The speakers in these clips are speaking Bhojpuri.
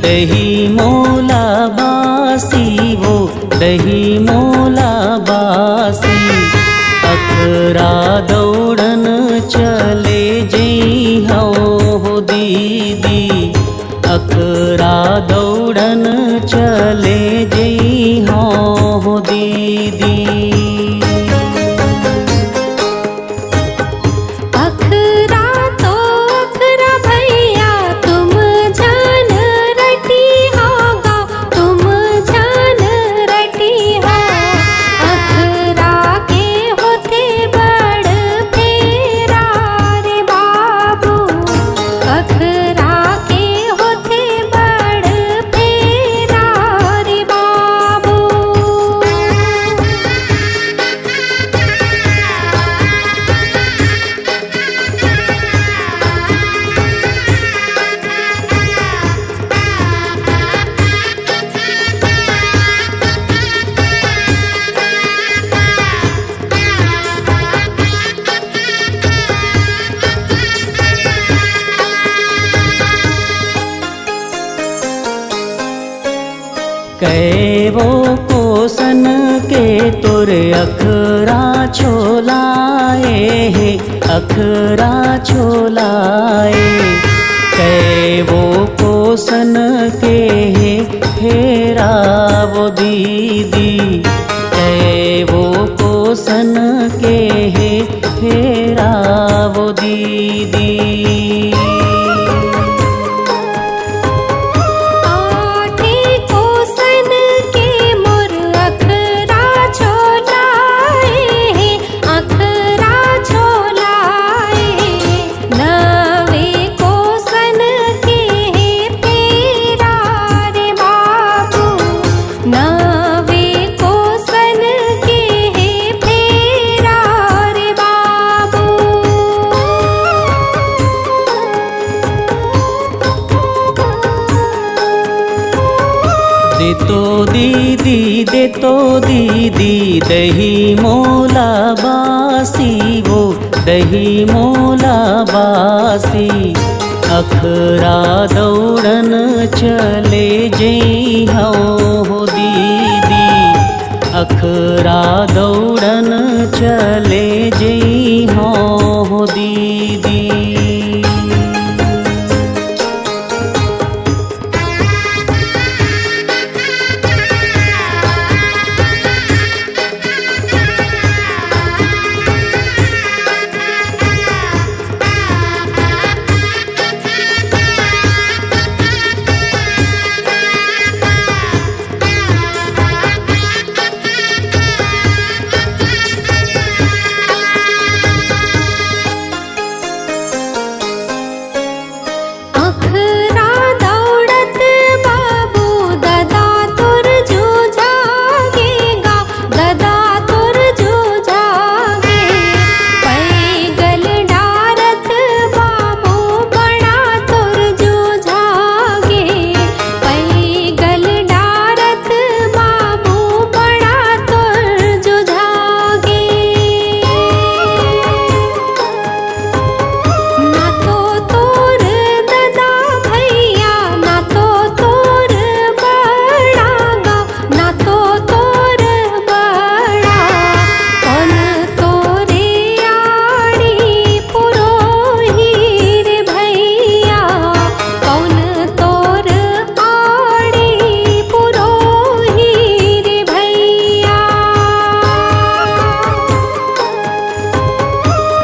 दही मोला बासी वो दही मोला बासी। अखरा दौड़न चले जई हो दीदी, अखरा दौड़न चले जई हो दीदी। कैवो कोसन के तुर अखरा छोलाए हे, अखरा छोलाए। कैवो कोसन के हे फेरा वो दीदी, कैवो कोसन के हे फेरा वो दीदी। देतो दीदी देतो दीदी दही मोला बासी वो दही मोला बासी। अखरा दौड़न चले जई हो दीदी, अखरा दौड़न चले जई हो दीदी।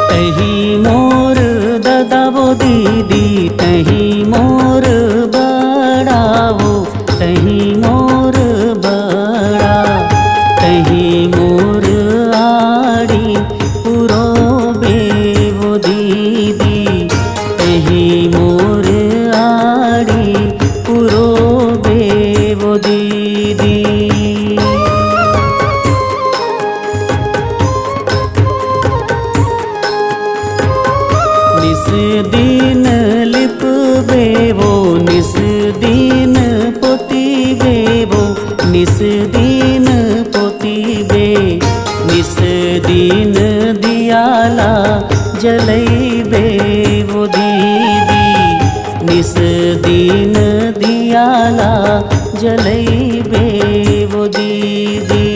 तही मोर ददावो दीदी तही मोर बड़ावो, तही मोर बड़ा। तही मोर आड़ी पुरो बेवो दीदी, तही मोर आड़ी पुरो बेवो दीदी। निस दिन लिप बेवो निस दिन पोती बेवो, निस दिन पोती बे। निस दिन दियाला जलई बेवो दीदी, निस दिन दियाला जलैबे वो दीदी।